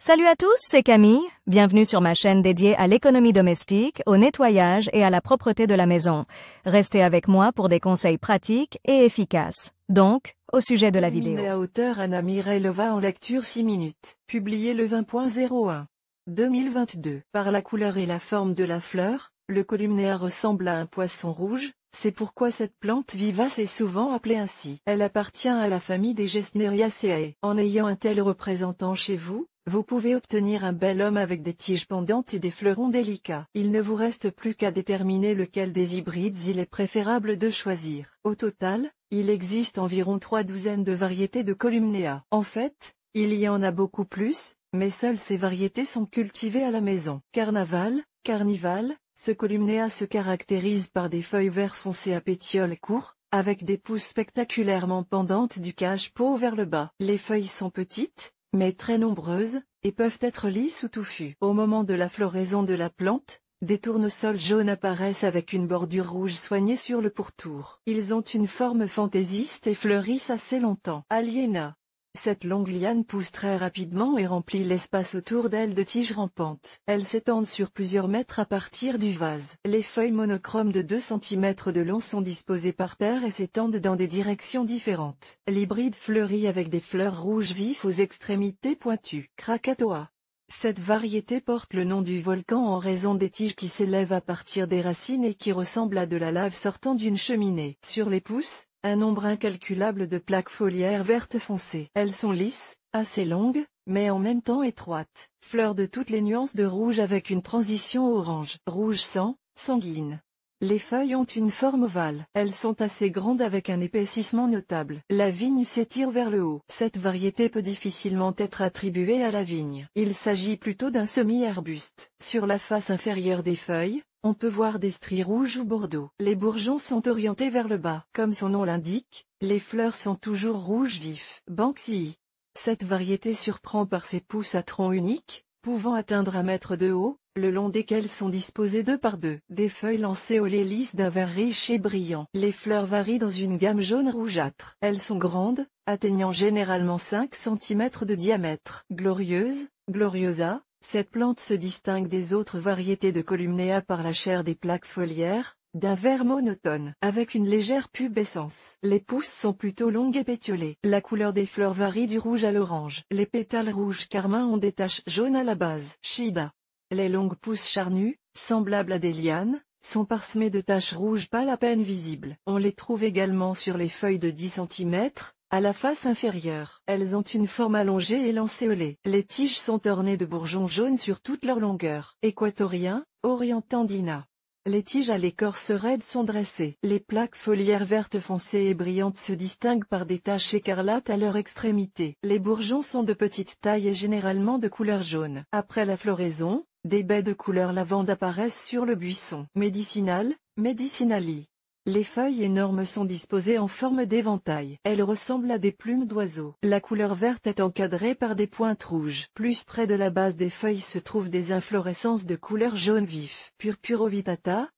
Salut à tous, c'est Camille. Bienvenue sur ma chaîne dédiée à l'économie domestique, au nettoyage et à la propreté de la maison. Restez avec moi pour des conseils pratiques et efficaces. Donc, au sujet de la vidéo. À auteur Anna Mirailova en lecture 6 minutes. Publié le 20.01 2022. Par la couleur et la forme de la fleur, le columnea ressemble à un poisson rouge. C'est pourquoi cette plante vivace est souvent appelée ainsi. Elle appartient à la famille des Gesneriaceae. En ayant un tel représentant chez vous, vous pouvez obtenir un bel homme avec des tiges pendantes et des fleurons délicats. Il ne vous reste plus qu'à déterminer lequel des hybrides il est préférable de choisir. Au total, il existe environ 3 douzaines de variétés de columnea. En fait, il y en a beaucoup plus, mais seules ces variétés sont cultivées à la maison. Carnival, ce columnea se caractérise par des feuilles vert foncé à pétioles courts, avec des pousses spectaculairement pendantes du cache-pot vers le bas. Les feuilles sont petites, mais très nombreuses, et peuvent être lisses ou touffues. Au moment de la floraison de la plante, des tournesols jaunes apparaissent avec une bordure rouge soignée sur le pourtour. Ils ont une forme fantaisiste et fleurissent assez longtemps. Aliena. Cette longue liane pousse très rapidement et remplit l'espace autour d'elle de tiges rampantes. Elles s'étendent sur plusieurs mètres à partir du vase. Les feuilles monochromes de 2 cm de long sont disposées par paires et s'étendent dans des directions différentes. L'hybride fleurit avec des fleurs rouges vifs aux extrémités pointues. Krakatoa. Cette variété porte le nom du volcan en raison des tiges qui s'élèvent à partir des racines et qui ressemblent à de la lave sortant d'une cheminée. Sur les pousses, un nombre incalculable de plaques foliaires vertes foncées. Elles sont lisses, assez longues, mais en même temps étroites. Fleurs de toutes les nuances de rouge avec une transition orange. Rouge sang, sanguine. Les feuilles ont une forme ovale. Elles sont assez grandes avec un épaississement notable. La vigne s'étire vers le haut. Cette variété peut difficilement être attribuée à la vigne. Il s'agit plutôt d'un semi-arbuste. Sur la face inférieure des feuilles, on peut voir des stries rouges ou bordeaux. Les bourgeons sont orientés vers le bas. Comme son nom l'indique, les fleurs sont toujours rouges vifs. Banksii. Cette variété surprend par ses pousses à tronc unique, pouvant atteindre 1 mètre de haut, le long desquelles sont disposées 2 par 2. Des feuilles lancéolées lisses d'un vert riche et brillant. Les fleurs varient dans une gamme jaune rougeâtre. Elles sont grandes, atteignant généralement 5 cm de diamètre. Gloriosa. Cette plante se distingue des autres variétés de columnea par la chair des plaques foliaires, d'un vert monotone, avec une légère pubescence. Les pousses sont plutôt longues et pétiolées. La couleur des fleurs varie du rouge à l'orange. Les pétales rouge carmin ont des taches jaunes à la base. Shida. Les longues pousses charnues, semblables à des lianes, sont parsemées de taches rouges pâles à peine visibles. On les trouve également sur les feuilles de 10 cm, à la face inférieure. Elles ont une forme allongée et lancéolée. Les tiges sont ornées de bourgeons jaunes sur toute leur longueur. Équatorien, Orientandina. Les tiges à l'écorce raide sont dressées. Les plaques foliaires vertes foncées et brillantes se distinguent par des taches écarlates à leur extrémité. Les bourgeons sont de petite taille et généralement de couleur jaune. Après la floraison, des baies de couleur lavande apparaissent sur le buisson. Medicinali. Les feuilles énormes sont disposées en forme d'éventail. Elles ressemblent à des plumes d'oiseaux. La couleur verte est encadrée par des pointes rouges. Plus près de la base des feuilles se trouvent des inflorescences de couleur jaune vif. Purpurovitata,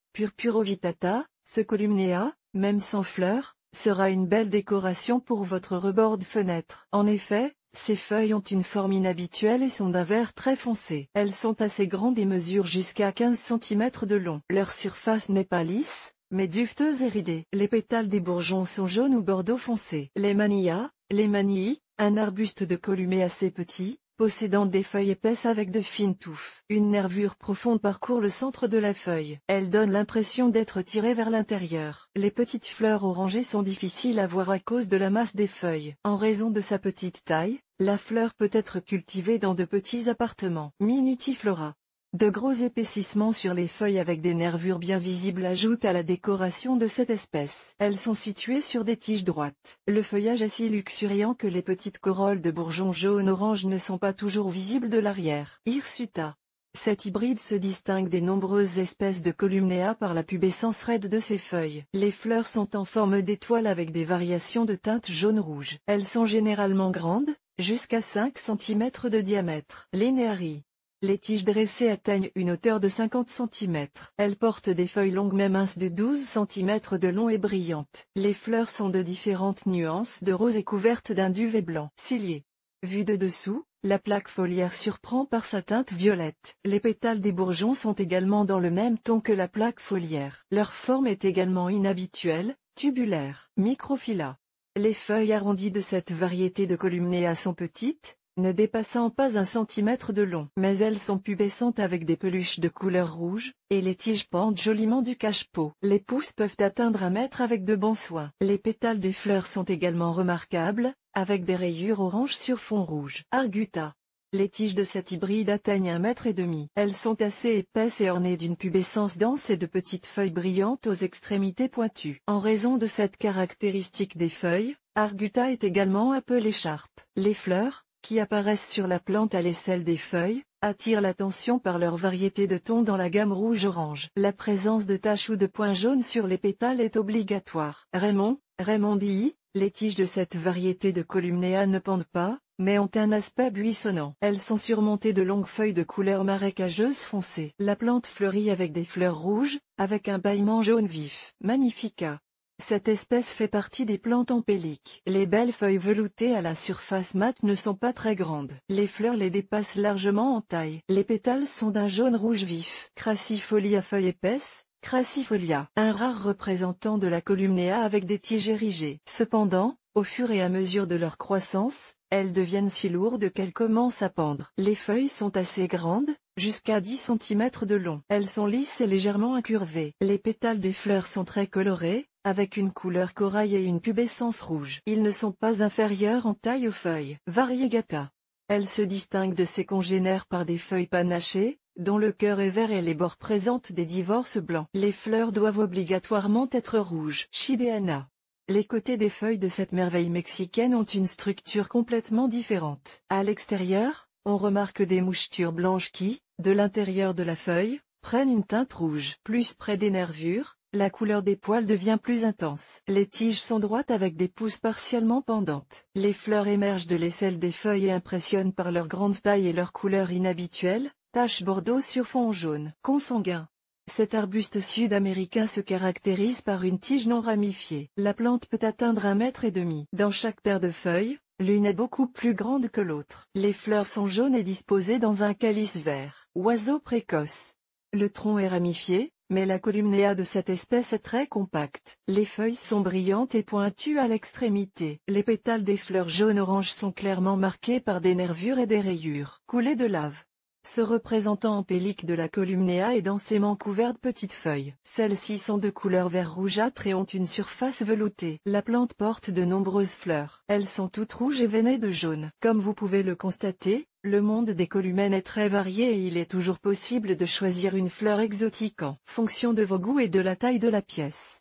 ce columnea, même sans fleurs, sera une belle décoration pour votre rebord de fenêtre. En effet, ces feuilles ont une forme inhabituelle et sont d'un vert très foncé. Elles sont assez grandes et mesurent jusqu'à 15 cm de long. Leur surface n'est pas lisse, mais duveteuse et ridée. Les pétales des bourgeons sont jaunes ou bordeaux foncé. Les manilles, un arbuste de columée assez petit, possédant des feuilles épaisses avec de fines touffes. Une nervure profonde parcourt le centre de la feuille. Elle donne l'impression d'être tirée vers l'intérieur. Les petites fleurs orangées sont difficiles à voir à cause de la masse des feuilles. En raison de sa petite taille, la fleur peut être cultivée dans de petits appartements. Minutiflora. De gros épaississements sur les feuilles avec des nervures bien visibles ajoutent à la décoration de cette espèce. Elles sont situées sur des tiges droites. Le feuillage est si luxuriant que les petites corolles de bourgeons jaune-orange ne sont pas toujours visibles de l'arrière. Hirsuta. Cet hybride se distingue des nombreuses espèces de columnea par la pubescence raide de ses feuilles. Les fleurs sont en forme d'étoile avec des variations de teinte jaune-rouge. Elles sont généralement grandes, jusqu'à 5 cm de diamètre. Linéarie. Les tiges dressées atteignent une hauteur de 50 cm. Elles portent des feuilles longues mais minces de 12 cm de long et brillantes. Les fleurs sont de différentes nuances de rose et couvertes d'un duvet blanc. Cilié. Vue de dessous, la plaque foliaire surprend par sa teinte violette. Les pétales des bourgeons sont également dans le même ton que la plaque foliaire. Leur forme est également inhabituelle, tubulaire. Microphylla. Les feuilles arrondies de cette variété de Columnea sont petites, ne dépassant pas 1 cm de long. Mais elles sont pubescentes avec des peluches de couleur rouge, et les tiges pendent joliment du cache-pot. Les pousses peuvent atteindre 1 mètre avec de bons soins. Les pétales des fleurs sont également remarquables, avec des rayures orange sur fond rouge. Arguta. Les tiges de cet hybride atteignent 1,5 m. Elles sont assez épaisses et ornées d'une pubescence dense et de petites feuilles brillantes aux extrémités pointues. En raison de cette caractéristique des feuilles, Arguta est également appelée charpe. Les fleurs, qui apparaissent sur la plante à l'aisselle des feuilles, attirent l'attention par leur variété de tons dans la gamme rouge-orange. La présence de taches ou de points jaunes sur les pétales est obligatoire. Raymondii, les tiges de cette variété de Columnea ne pendent pas, mais ont un aspect buissonnant. Elles sont surmontées de longues feuilles de couleur marécageuse foncée. La plante fleurit avec des fleurs rouges, avec un bâillement jaune vif. Magnifica. Cette espèce fait partie des plantes empéliques. Les belles feuilles veloutées à la surface mate ne sont pas très grandes. Les fleurs les dépassent largement en taille. Les pétales sont d'un jaune rouge vif. Crassifolia feuilles épaisses, Crassifolia. Un rare représentant de la Columnea avec des tiges érigées. Cependant, au fur et à mesure de leur croissance, elles deviennent si lourdes qu'elles commencent à pendre. Les feuilles sont assez grandes, jusqu'à 10 cm de long. Elles sont lisses et légèrement incurvées. Les pétales des fleurs sont très colorés, avec une couleur corail et une pubescence rouge. Ils ne sont pas inférieurs en taille aux feuilles. Variegata. Elle se distingue de ses congénères par des feuilles panachées, dont le cœur est vert et les bords présentent des divorces blancs. Les fleurs doivent obligatoirement être rouges. Chideana. Les côtés des feuilles de cette merveille mexicaine ont une structure complètement différente. À l'extérieur, on remarque des mouchetures blanches qui, de l'intérieur de la feuille, prennent une teinte rouge. Plus près des nervures, la couleur des poils devient plus intense. Les tiges sont droites avec des pousses partiellement pendantes. Les fleurs émergent de l'aisselle des feuilles et impressionnent par leur grande taille et leur couleur inhabituelle, taches bordeaux sur fond jaune. Consanguin. Cet arbuste sud-américain se caractérise par une tige non ramifiée. La plante peut atteindre 1,5 m. Dans chaque paire de feuilles, l'une est beaucoup plus grande que l'autre. Les fleurs sont jaunes et disposées dans un calice vert. Oiseau précoce. Le tronc est ramifié, mais la Columnea de cette espèce est très compacte. Les feuilles sont brillantes et pointues à l'extrémité. Les pétales des fleurs jaune-orange sont clairement marqués par des nervures et des rayures. Coulée de lave. Ce représentant empélique de la Columnea est densément couvert de petites feuilles. Celles-ci sont de couleur vert rougeâtre et ont une surface veloutée. La plante porte de nombreuses fleurs. Elles sont toutes rouges et veinées de jaune. Comme vous pouvez le constater, le monde des columènes est très varié et il est toujours possible de choisir une fleur exotique en fonction de vos goûts et de la taille de la pièce.